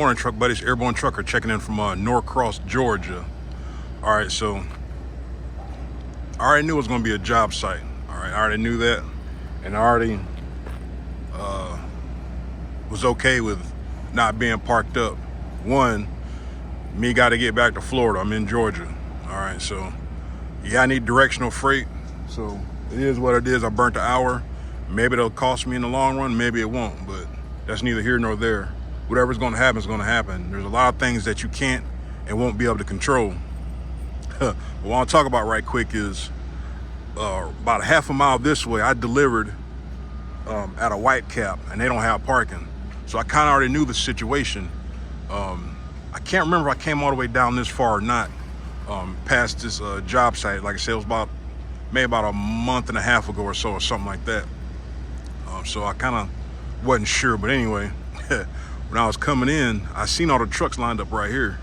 morning, truck buddies. Airborne Trucker checking in from Norcross, Georgia. All right, so I already knew it was going to be a job site. All right, I already knew that, and I already was okay with not being parked up. One, me got to get back to Florida. I'm in Georgia. All right, so yeah, I need directional freight. So it is what it is. I burnt an hour. Maybe it'll cost me in the long run. Maybe it won't, but that's neither here nor there. Whatever's going to happen is going to happen. There's a lot of things that you can't and won't be able to control. What I want to talk about right quick is about a half a mile this way, I delivered at a White Cap, and they don't have parking. So I kind of already knew the situation. I can't remember if I came all the way down this far or not, past this job site. Like I said, it was maybe about a month and a half ago or so, or something like that. So I kind of wasn't sure, but anyway, when I was coming in, I seen all the trucks lined up right here,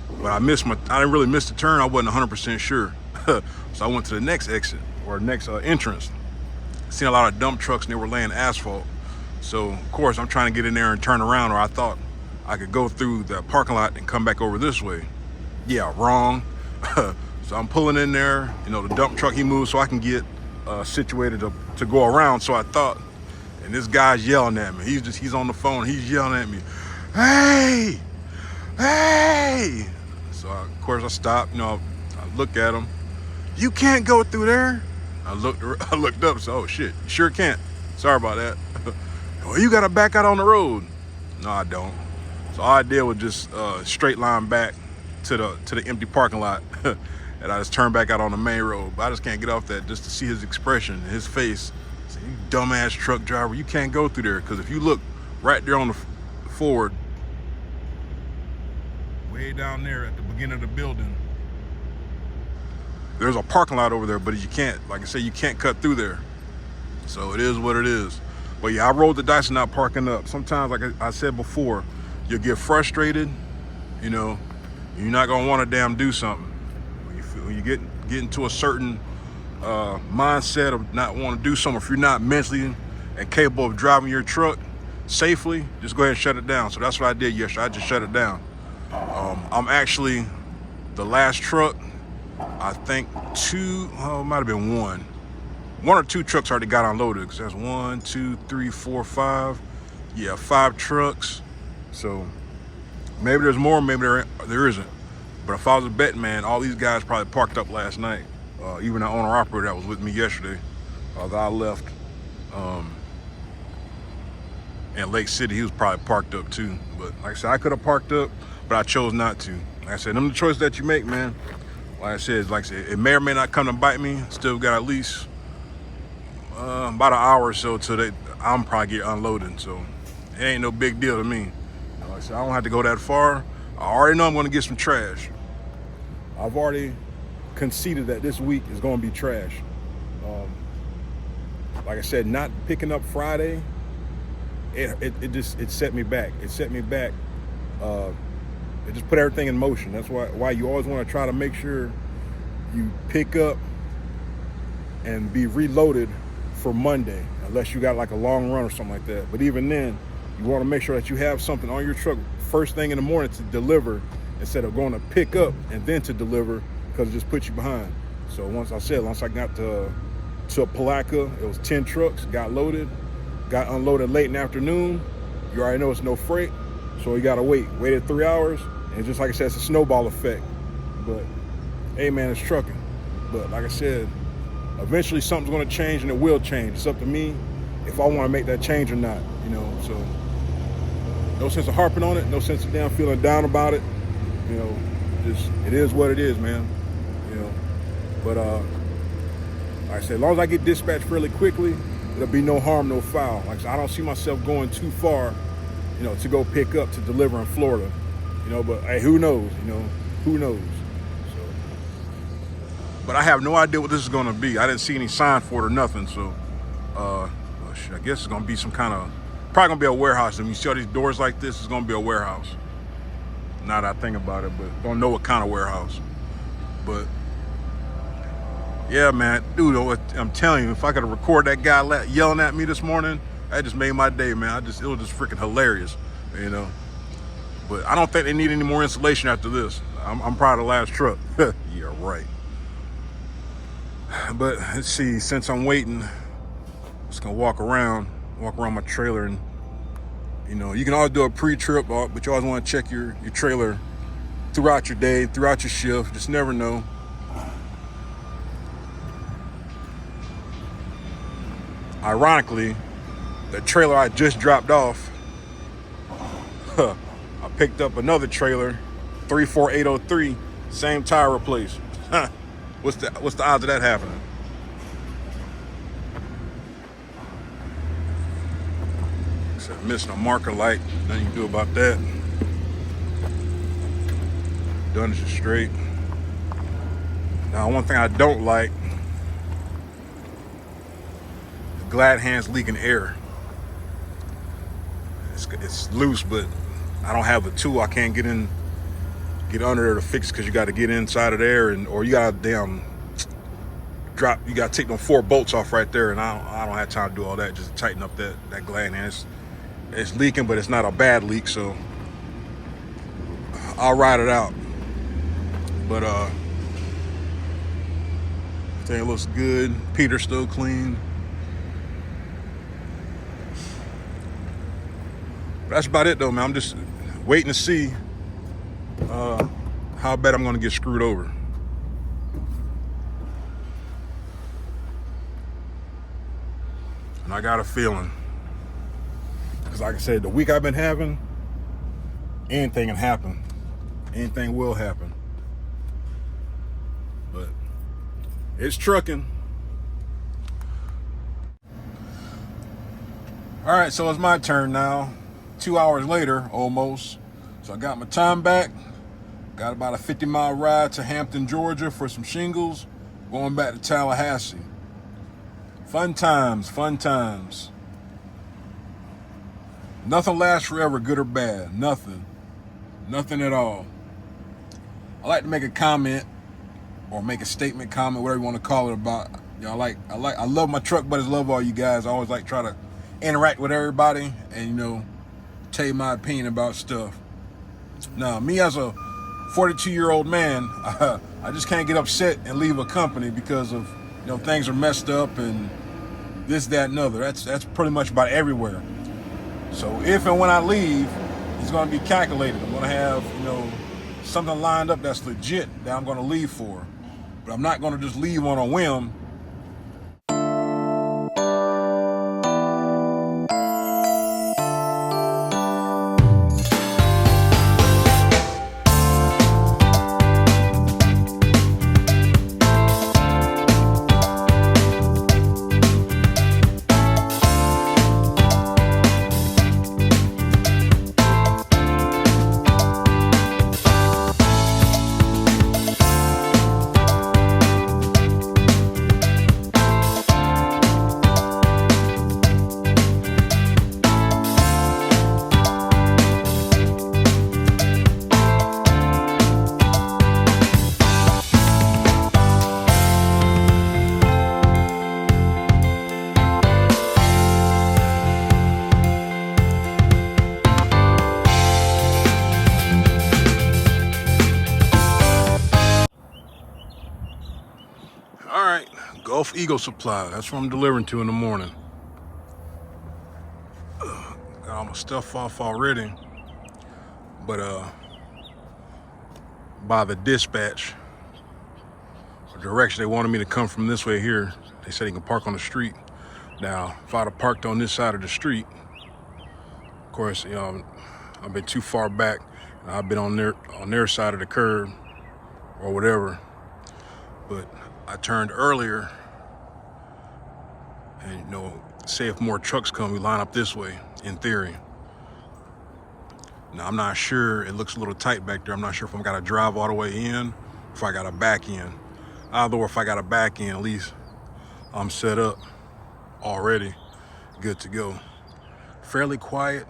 but I didn't really miss the turn. I wasn't 100% sure. So I went to the next exit, or next entrance. Seen a lot of dump trucks, and they were laying asphalt. So of course I'm trying to get in there and turn around, or I thought I could go through the parking lot and come back over this way. Yeah, wrong. So I'm pulling in there, the dump truck, he moves so I can get situated to go around. So I thought, and this guy's yelling at me. He's on the phone, he's yelling at me, hey, hey. So of course I stopped, I look at him. You can't go through there. I looked up, so, oh shit, you sure can't. Sorry about that. Well, you gotta back out on the road. No, I don't. So all I did was just straight line back to the empty parking lot, and I just turned back out on the main road. But I just can't get off that just to see his expression, his face. Say, you dumbass truck driver, you can't go through there, because if you look right there on the forward, way down there at the beginning of the building, there's a parking lot over there, but you can't, like I say, you can't cut through there. So it is what it is. But yeah, I rolled the dice and not parking up. Sometimes, like I said before, you'll get frustrated, you're not gonna wanna damn do something. When you get into a certain mindset of not wanting to do something, if you're not mentally and capable of driving your truck safely, just go ahead and shut it down. So that's what I did yesterday, I just shut it down. I'm actually the last truck, I think it might've been one or two trucks already got unloaded, because that's 1, 2, 3, 4, 5. Yeah, 5 trucks. So maybe there's more, maybe there isn't. But if I was a betting man, all these guys probably parked up last night. Even the owner operator that was with me yesterday, that I left in Lake City, he was probably parked up too. But like I said, I could have parked up, but I chose not to. Like I said, them the choices that you make, man. Like I said, it may or may not come to bite me. Still got at least about an hour or so till I'm probably get unloaded. So it ain't no big deal to me. Like I said, I don't have to go that far. I already know I'm gonna get some trash. I've already conceded that this week is gonna be trash. Like I said, not picking up Friday, it set me back. It set me back. It just put everything in motion. That's why you always want to try to make sure you pick up and be reloaded for Monday, unless you got like a long run or something like that. But even then, you want to make sure that you have something on your truck first thing in the morning to deliver, instead of going to pick up and then to deliver, because it just puts you behind. So once I got to Palaca, it was 10 trucks, got loaded, got unloaded late in the afternoon. You already know it's no freight, so you gotta waited 3 hours, and just like I said, it's a snowball effect. But hey man, it's trucking. But like I said, eventually something's gonna change, and it will change. It's up to me if I want to make that change or not, so no sense of harping on it, no sense of damn feeling down about it, just it is what it is, man. But like I said, as long as I get dispatched fairly quickly, there'll be no harm, no foul. Like I said, I don't see myself going too far, to go pick up to deliver in Florida, but hey, who knows, who knows. So, but I have no idea what this is going to be. I didn't see any sign for it or nothing. So I guess it's going to be some kind of, probably going to be a warehouse. And you see all these doors like this, it's going to be a warehouse. Now that I think about it, but don't know what kind of warehouse. But yeah, man, dude, I'm telling you, if I could record that guy yelling at me this morning, that just made my day, man. It was just freaking hilarious, But I don't think they need any more insulation after this. I'm probably the last truck. Yeah, right. But let's see, since I'm waiting, I'm just gonna walk around my trailer, and you know, you can always do a pre-trip, but you always want to check your trailer throughout your day, throughout your shift. Just never know. Ironically, the trailer I just dropped off, I picked up another trailer, 34803, same tire replaced. What's the odds of that happening? Except missing a marker light, nothing you can do about that. Done is straight. Now, one thing I don't like, the glad hands leaking air. It's loose, but I don't have the tool. I can't get under there to fix it, because you got to get inside of there, or you got to drop. You got to take them 4 bolts off right there, and I don't have time to do all that. Just tighten up that glad hand. It's leaking, but it's not a bad leak, so I'll ride it out. But everything looks good. Peter's still clean. But that's about it though, man. I'm just waiting to see how bad I'm gonna get screwed over. And I got a feeling, because like I said, the week I've been having, anything can happen. Anything will happen. But it's trucking. All right, so it's my turn now. 2 hours later, almost. So I got my time back. Got about a 50-mile ride to Hampton, Georgia for some shingles. Going back to Tallahassee. Fun times, fun times. Nothing lasts forever, good or bad. Nothing. Nothing at all. I like to make a comment, or make a statement, comment, whatever you want to call it, about, you know, I love my truck buddies, love all you guys. I always like try to interact with everybody and, you know, tell you my opinion about stuff. Now, me as a 42-year-old man, I just can't get upset and leave a company because of, you know, things are messed up and this, that, and other. That's pretty much about everywhere. So if and when I leave, it's going to be calculated. I'm going to have, you know, something lined up that's legit that I'm going to leave for. But I'm not going to just leave on a whim. Gulf Eagle Supply. That's what I'm delivering to in the morning. Got all my stuff off already. But by the dispatch, the direction they wanted me to come from this way here, they said they can park on the street. Now, if I'd have parked on this side of the street, of course, you know, I've been too far back. I've been on their side of the curb or whatever. But I turned earlier, and, you know, say if more trucks come, we line up this way, in theory. Now, I'm not sure. It looks a little tight back there. I'm not sure if I'm got to drive all the way in, or if I got to back in. Either or, if I got to back in, at least I'm set up already, good to go. Fairly quiet,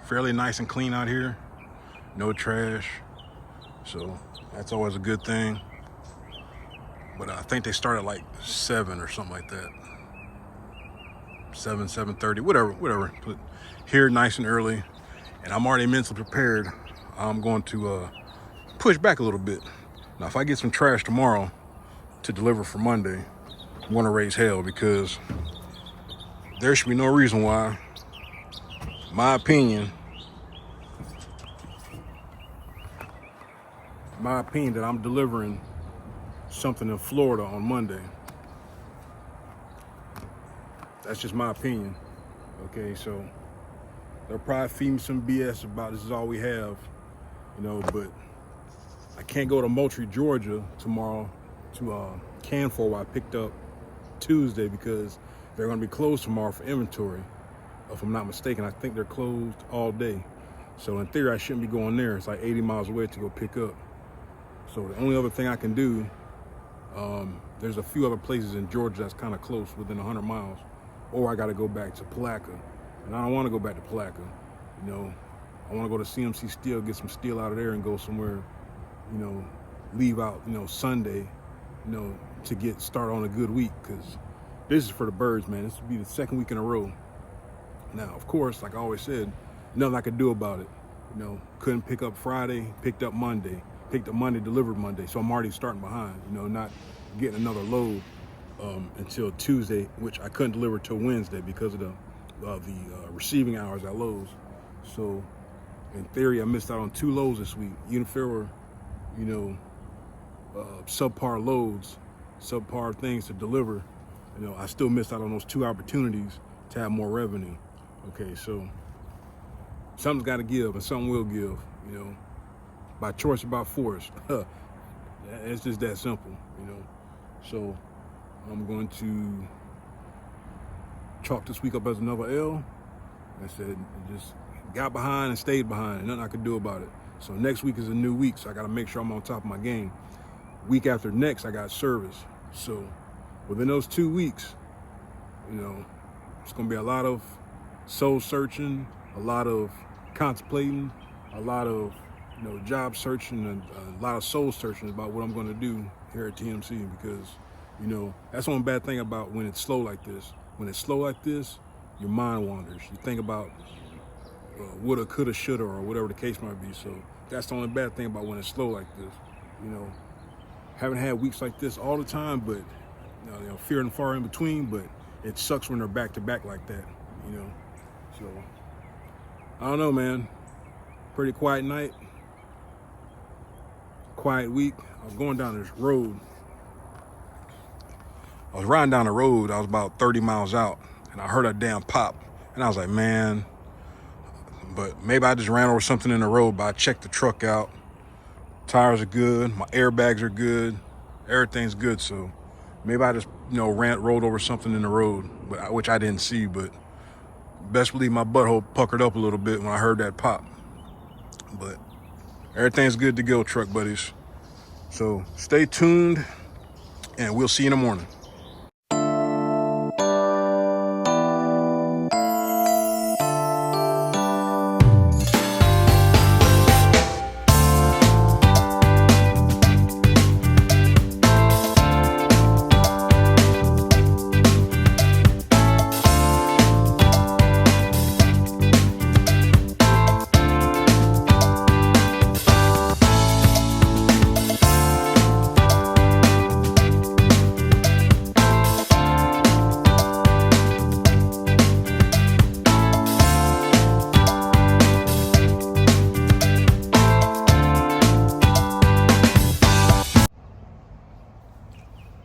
fairly nice and clean out here. No trash. So that's always a good thing. But I think they start at like 7 or something like that. 7:30, whatever. But here, nice and early, and I'm already mentally prepared. I'm going to push back a little bit. Now, if I get some trash tomorrow to deliver for Monday, I'm going to raise hell, because there should be no reason why, my opinion, that I'm delivering something in Florida on Monday. That's just my opinion. Okay, so they'll probably feed me some BS about this is all we have, but I can't go to Moultrie, Georgia tomorrow to Canfor, where I picked up Tuesday, because they're going to be closed tomorrow for inventory. If I'm not mistaken, I think they're closed all day. So in theory, I shouldn't be going there. It's like 80 miles away to go pick up. So the only other thing I can do, there's a few other places in Georgia that's kind of close, within 100 miles, or I got to go back to Palatka. And I don't want to go back to Palatka. I want to go to CMC Steel, get some steel out of there, and go somewhere, leave out, Sunday, to get started on a good week, because this is for the birds, man. This will be the second week in a row. Now, of course, like I always said, nothing I could do about it. Couldn't pick up Friday, picked up Monday, delivered Monday. So I'm already starting behind, not getting another load until Tuesday, which I couldn't deliver till Wednesday because of the receiving hours at Lowe's. So in theory, I missed out on 2 loads this week. Even if there were, subpar loads, subpar things to deliver, I still missed out on those 2 opportunities to have more revenue. Okay, so something's got to give, and something will give, by choice or by force. It's just that simple, So I'm going to chalk this week up as another L. Like I said, just got behind and stayed behind, and nothing I could do about it. So next week is a new week, so I got to make sure I'm on top of my game. Week after next, I got service. So within those 2 weeks, it's going to be a lot of soul searching, a lot of contemplating, a lot of job searching, and a lot of soul searching about what I'm going to do here at TMC, because that's one bad thing about when it's slow like this. When it's slow like this, your mind wanders. You think about woulda, coulda, shoulda, or whatever the case might be. So that's the only bad thing about when it's slow like this. Haven't had weeks like this all the time, but fear and far in between. But it sucks when they're back to back like that. So I don't know, man. Pretty quiet night, quiet week. I was going down this road. I was riding down the road. I was about 30 miles out, and I heard a damn pop. And I was like, man, but maybe I just ran over something in the road. But I checked the truck out. Tires are good. My airbags are good. Everything's good. So maybe I just, rolled over something in the road, which I didn't see. But best believe my butthole puckered up a little bit when I heard that pop. But everything's good to go, truck buddies. So stay tuned, and we'll see you in the morning.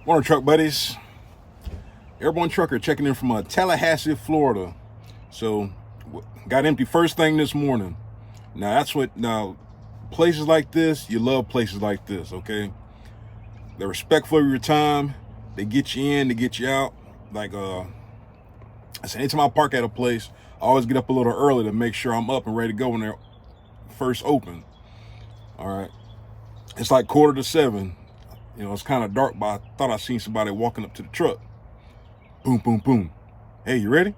Morning, truck buddies. Airborne Trucker checking in from Tallahassee, Florida. So got empty first thing this morning. Now places like this, you love places like this, okay? They're respectful of your time. They get you in, they get you out. Like I said, anytime I park at a place, I always get up a little early to make sure I'm up and ready to go when they're first open. All right. It's like 6:45. It's kind of dark, but I thought I seen somebody walking up to the truck. Boom, boom, boom. Hey, you ready?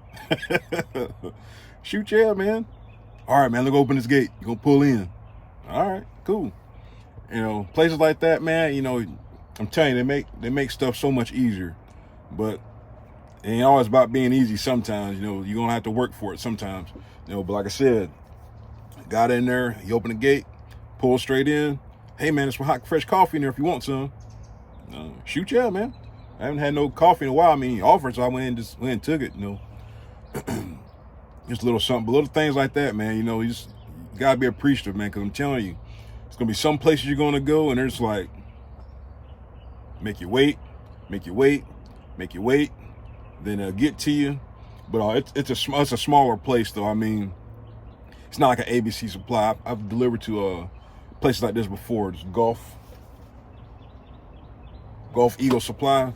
Shoot, yeah, man. All right, man, let's go open this gate. You gonna pull in. All right, cool. Places like that, man, I'm telling you, they make stuff so much easier. But it ain't always about being easy sometimes. You're gonna have to work for it sometimes. But like I said, got in there, he opened the gate. pull straight in. Hey man, there's some hot, fresh coffee in there if you want some. Shoot, yeah, man. I haven't had no coffee in a while. I mean, he offered, so I went and took it, Just a little something, but little things like that, man. You gotta be appreciative, man, because I'm telling you, it's gonna be some places you're gonna go, and they're just like, make you wait, then they'll get to you. But it's a smaller place, though. I mean, it's not like an ABC Supply. I've delivered to places like this before. It's Gulf Eagle Supply.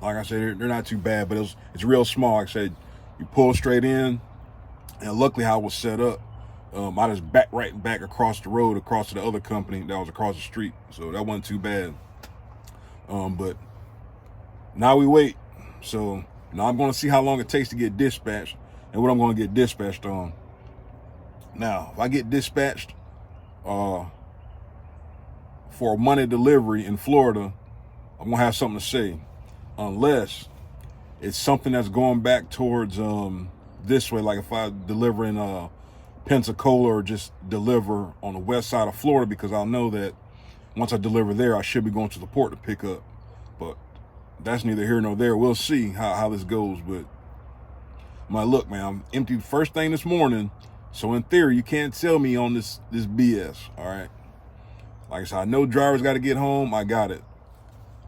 Like I said, they're not too bad, but it's real small. Like I said, you pull straight in, and luckily how it was set up, I just back across the road, across to the other company that was across the street, so that wasn't too bad. But now we wait. So now I'm going to see how long it takes to get dispatched and what I'm going to get dispatched on. Now, if I get dispatched for a Monday delivery in Florida, I'm going to have something to say. Unless it's something that's going back towards this way, like if I deliver in Pensacola or just deliver on the west side of Florida, because I'll know that once I deliver there, I should be going to the port to pick up. But that's neither here nor there. We'll see how this goes. But I'm like, look, man, I'm empty first thing this morning. So in theory, you can't tell me on this BS, all right? Like I said, I know drivers got to get home. I got it.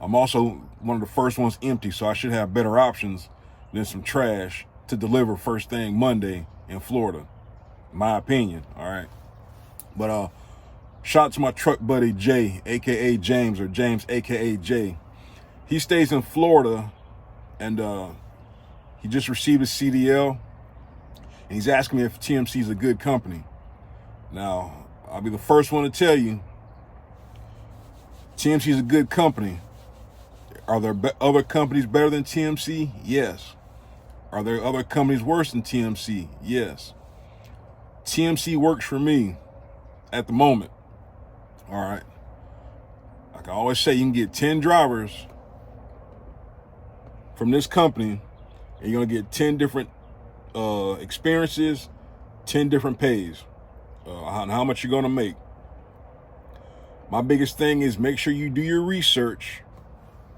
I'm also one of the first ones empty, so I should have better options than some trash to deliver first thing Monday in Florida. My opinion, all right? But shout out to my truck buddy Jay, aka James, or James, aka Jay. He stays in Florida, and he just received a CDL, and he's asking me if TMC is a good company. Now, I'll be the first one to tell you, TMC is a good company. Are there other companies better than TMC? Yes. Are there other companies worse than TMC? Yes. TMC works for me at the moment. All right. Like I always say, you can get 10 drivers from this company, and you're going to get 10 different experiences, 10 different pays, how much you're going to make. My biggest thing is make sure you do your research,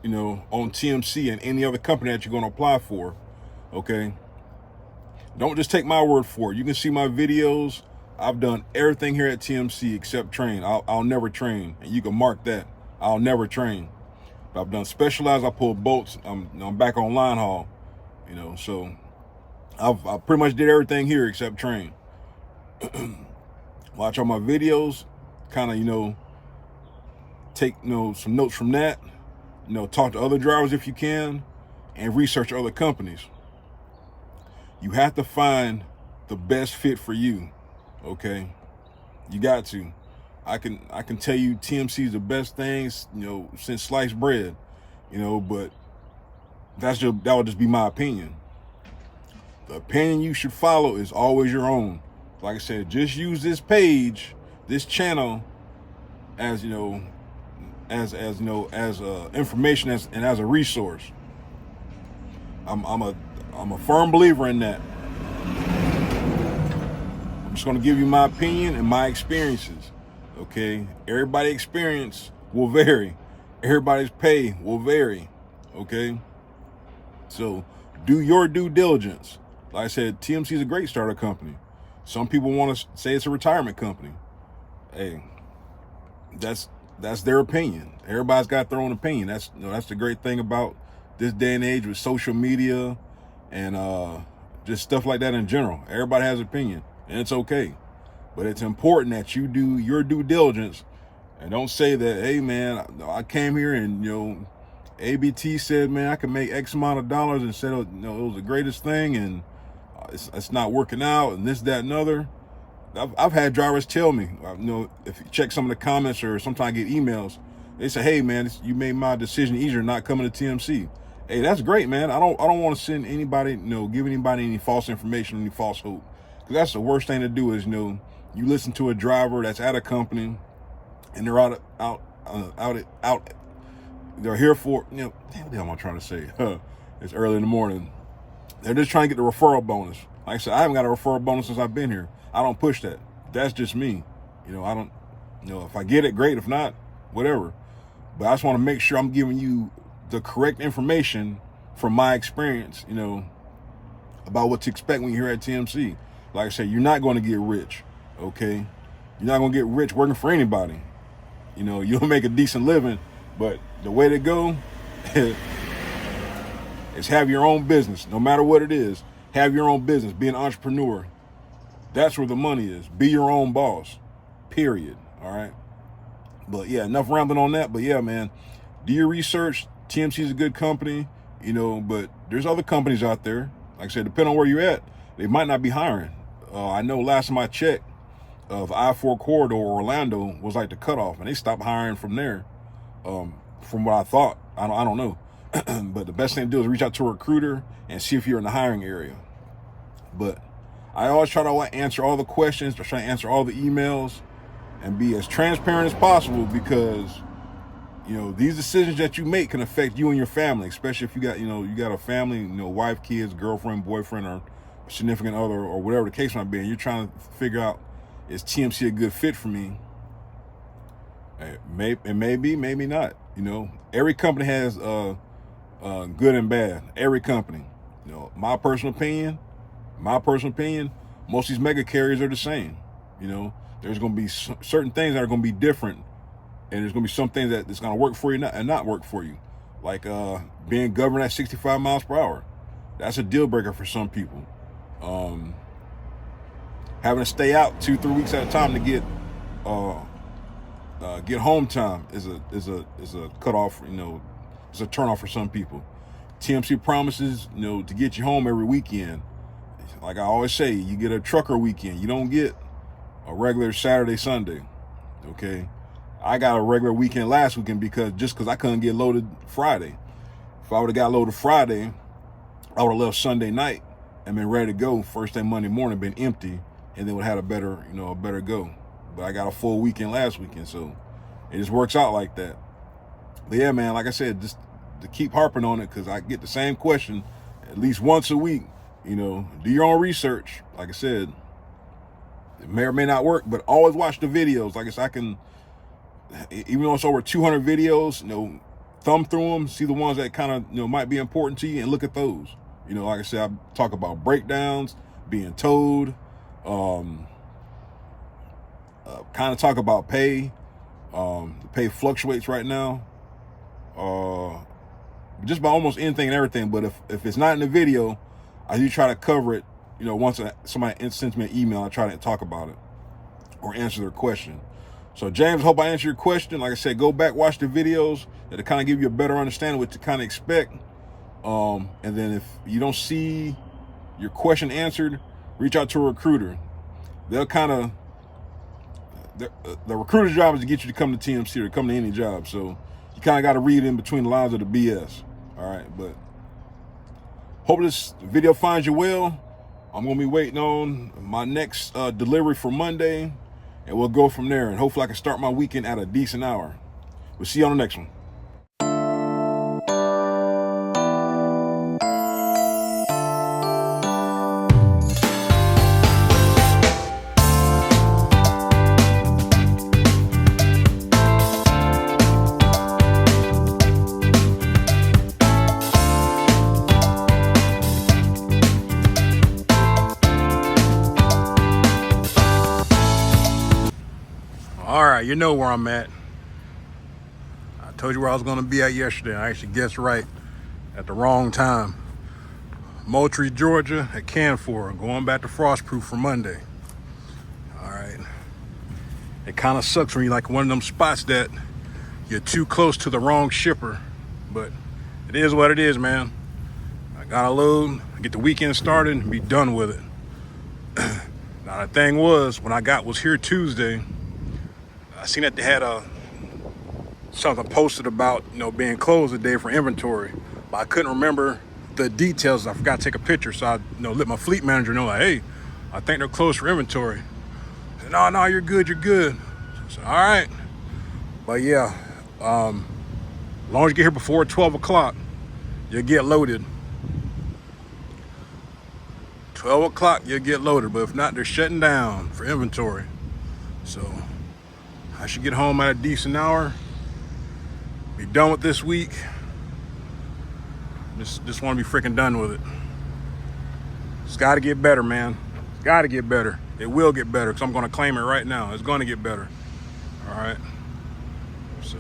on TMC and any other company that you're going to apply for, okay? Don't just take my word for it. You can see my videos. I've done everything here at TMC except train. I'll never train, and you can mark that. I'll never train. But I've done specialized. I pull bolts. I'm back on line haul, so I pretty much did everything here except train. Watch all my videos, kind of, take, some notes from that. Talk to other drivers if you can, and research other companies. You have to find the best fit for you, okay? You got to. I can tell you TMC is the best thing, since sliced bread, but that would just be my opinion. The opinion you should follow is always your own. Like I said, just use this page, this channel, as information and as a resource. I'm a firm believer in that. I'm just going to give you my opinion and my experiences. Okay, everybody's experience will vary. Everybody's pay will vary. Okay, so do your due diligence. Like I said, TMC is a great startup company. Some people want to say it's a retirement company. Hey, that's their opinion. Everybody's got their own opinion. That's the great thing about this day and age with social media and just stuff like that in general. Everybody has an opinion, and it's okay. But it's important that you do your due diligence and don't say that, hey man, I came here and ABT said, man, I can make X amount of dollars and said, it was the greatest thing, and it's not working out, and this, that, and other. I've had drivers tell me, if you check some of the comments or sometimes I get emails, they say, hey man, you made my decision easier not coming to TMC. Hey, that's great, man. I don't want to send anybody, give anybody any false information, any false hope. Because that's the worst thing to do is, you listen to a driver that's at a company and they're out. They're here for, what the hell am I trying to say? It's early in the morning. They're just trying to get the referral bonus. Like I said, I haven't got a referral bonus since I've been here. I don't push that. That's just me. I You know, if I get it, great. If not, whatever. But I just want to make sure I'm giving you the correct information from my experience, you know, about what to expect when you're here at TMC. Like I said, you're not going to get rich, okay? You're not going to get rich working for anybody. You know, you'll make a decent living, but the way to go is have your own business. No matter what it is, have your own business. Be an entrepreneur. That's where the money is. Be your own boss, period, all right? But yeah, enough rambling on that. But yeah, man, do your research. TMC is a good company, you know, but there's other companies out there. Like I said, depending on where you're at, they might not be hiring. I know last time I checked, of I-4 corridor, Orlando was like the cutoff, and they stopped hiring from there. From what I thought, I don't know. But the best thing to do is reach out to a recruiter and see if you're in the hiring area. But I always try to answer all the questions, try to answer all the emails, and be as transparent as possible, because you know, these decisions that you make can affect you and your family, especially if you got, you know, you got a family, you know, wife, kids, girlfriend, boyfriend, or significant other, or whatever the case might be, and you're trying to figure out, is TMC a good fit for me? It may be, maybe not. You know, every company has good and bad. Every company. You know, my personal opinion, most of these mega carriers are the same. You know, there's going to be certain things that are going to be different, and there's going to be some things that's going to work for you and not work for you. Like being governed at 65 miles per hour. That's a deal breaker for some people. Having to stay out 2-3 weeks at a time to get home time is a cutoff. You know, it's a turnoff for some people. TMC promises, you know, to get you home every weekend. Like I always say, you get a trucker weekend. You don't get a regular Saturday, Sunday. Okay, I got a regular weekend last weekend because I couldn't get loaded Friday. If I would have got loaded Friday, I would have left Sunday night and been ready to go first thing Monday morning, been empty, and then would have had a better go. But I got a full weekend last weekend, so it just works out like that. But yeah, man, like I said, just to keep harping on it, because I get the same question at least once a week. You know, do your own research. Like I said, it may or may not work, but always watch the videos. Like I said, even though it's over 200 videos, you know, thumb through them, see the ones that kind of, you know, might be important to you, and look at those. You know, like I said, I talk about breakdowns, being towed, kind of talk about pay. The pay fluctuates right now. Just about almost anything and everything. But if it's not in the video, I do try to cover it. You know, once somebody sends me an email, I try to talk about it or answer their question. So James, hope I answered your question. Like I said, go back, watch the videos that'll kind of give you a better understanding what to kind of expect. And then if you don't see your question answered, reach out to a recruiter. They'll kind of, the recruiter's job is to get you to come to TMC or come to any job. So you kind of got to read in between the lines of the BS. All right, but hope this video finds you well. I'm going to be waiting on my next delivery for Monday, and we'll go from there. And hopefully I can start my weekend at a decent hour. We'll see you on the next one. All right, you know where I'm at. I told you where I was going to be at yesterday. I actually guessed right at the wrong time. Moultrie, Georgia at Canfor, going back to Frostproof for Monday. All right. It kind of sucks when you're like one of them spots that you're too close to the wrong shipper, but it is what it is, man. I got to load, get the weekend started, and be done with it. Now the thing was, when I was here Tuesday, I seen that they had something posted about, you know, being closed today for inventory, but I couldn't remember the details. I forgot to take a picture, so I, you know, let my fleet manager know, like, hey, I think they're closed for inventory. I said, no, you're good. So, all right, but yeah, as long as you get here before 12 o'clock, you'll get loaded. 12 o'clock, you'll get loaded, but if not, they're shutting down for inventory. So I should get home at a decent hour. Be done with this week. Just want to be freaking done with it. It's got to get better, man. It's got to get better. It will get better because I'm going to claim it right now. It's going to get better. All right. So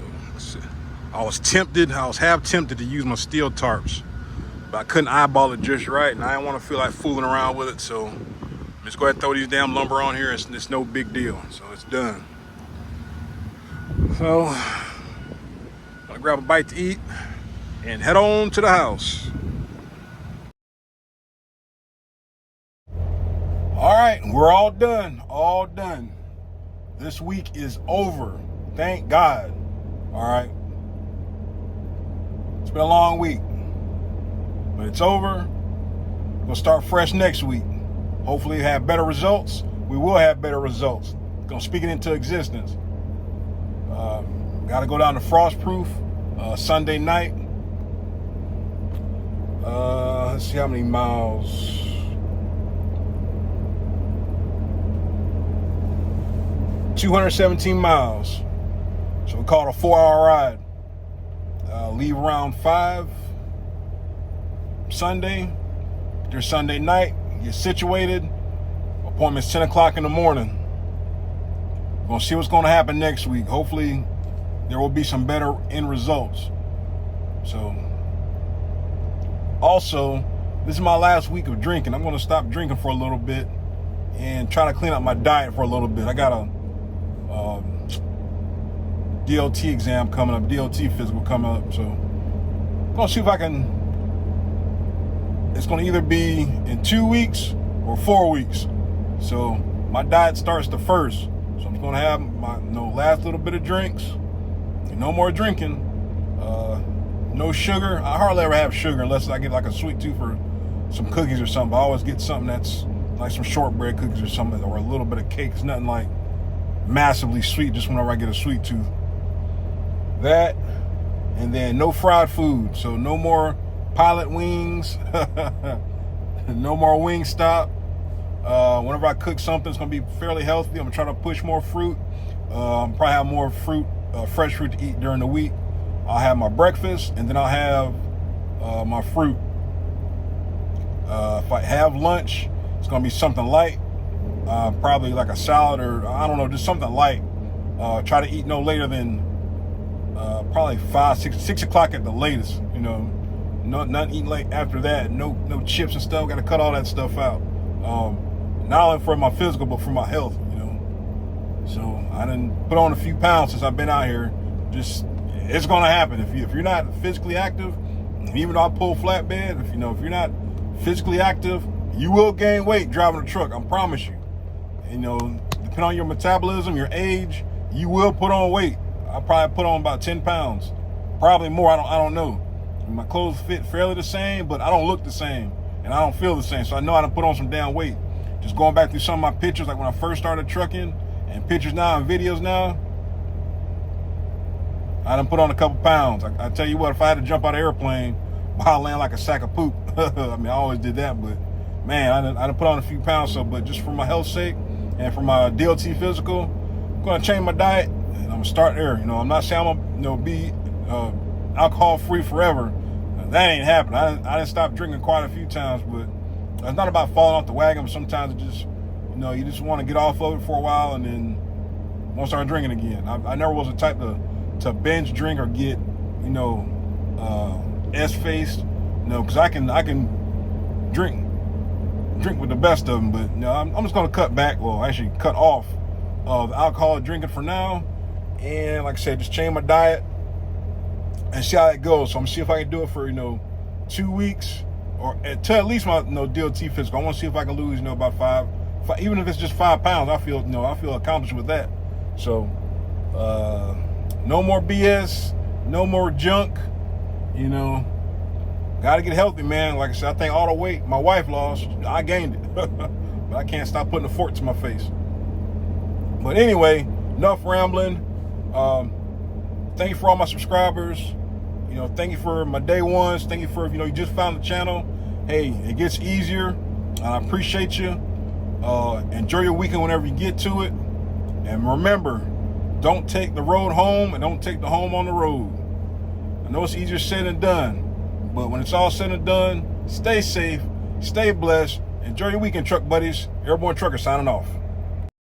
I was half tempted to use my steel tarps, but I couldn't eyeball it just right, and I didn't want to feel like fooling around with it. So just go ahead and throw these damn lumber on here. It's no big deal. So it's done. So I'll grab a bite to eat and head on to the house. All right, we're all done. All done. This week is over. Thank God. All right. It's been a long week, but it's over. We'll start fresh next week. Hopefully have better results. We will have better results. Gonna speak it into existence. Got to go down to Frostproof Sunday night. Let's see how many miles. 217 miles. So we call it a 4-hour ride. Leave around 5 Sunday. Their Sunday night. Get situated. Appointment's 10 o'clock in the morning. We're going to see what's going to happen next week. Hopefully there will be some better end results. So, also, this is my last week of drinking. I'm going to stop drinking for a little bit and try to clean up my diet for a little bit. I got a DLT exam coming up, DLT physical coming up. So, I'm going to see if I can. It's going to either be in 2 weeks or 4 weeks. So, my diet starts the 1st. So, I'm going to have my last little bit of drinks. No more drinking. No sugar. I hardly ever have sugar unless I get like a sweet tooth or some cookies or something. I always get something that's like some shortbread cookies or something, or a little bit of cake. It's nothing like massively sweet, just whenever I get a sweet tooth. That, and then no fried food. So no more pilot wings. No more Wingstop. Whenever I cook something, it's going to be fairly healthy. I'm going to try to push more fruit. Probably have more fruit, fresh fruit to eat during the week. I'll have my breakfast, and then I'll have my fruit. If I have lunch, it's going to be something light. Probably like a salad or, I don't know, just something light. Try to eat no later than probably 6 o'clock at the latest. You know, not eating late after that. No chips and stuff. Got to cut all that stuff out. Not only for my physical, but for my health, you know. So I done put on a few pounds since I've been out here. Just, it's going to happen. If you're not physically active, even though I pull flatbed, if you're not physically active, you will gain weight driving a truck. I promise you. You know, depending on your metabolism, your age, you will put on weight. I probably put on about 10 pounds, probably more. I don't know. My clothes fit fairly the same, but I don't look the same, and I don't feel the same. So I know I done put on some damn weight. Just going back through some of my pictures, like when I first started trucking, and pictures now and videos now, I done put on a couple pounds. I tell you what, if I had to jump out of an airplane, I'd land like a sack of poop. I mean, I always did that, but man, I done put on a few pounds. So, but just for my health's sake and for my DLT physical, I'm gonna change my diet, and I'm gonna start there. You know, I'm not saying I'm gonna be alcohol free forever. That ain't happening. I didn't stop drinking quite a few times, but it's not about falling off the wagon. Sometimes it just, you just want to get off of it for a while and then won't start drinking again. I never was the type to binge drink or get, S-faced, because I can drink with the best of them, but I'm just going to cut back, actually cut off of alcohol drinking for now, and like I said, just change my diet and see how it goes. So I'm going to see if I can do it for, 2 weeks, or to at least my DLT physical. I want to see if I can lose, about five, even if it's just 5 pounds, I feel accomplished with that. So, no more BS, no more junk, Got to get healthy, man. Like I said, I think all the weight my wife lost, I gained it. But I can't stop putting a fork to my face. But anyway, enough rambling. Thank you for all my subscribers. Thank you for my day ones. Thank you for, you just found the channel. Hey, it gets easier. I appreciate you. Enjoy your weekend whenever you get to it. And remember, don't take the road home and don't take the home on the road. I know it's easier said than done, but when it's all said and done, stay safe, stay blessed, enjoy your weekend, truck buddies. Airborne Trucker signing off.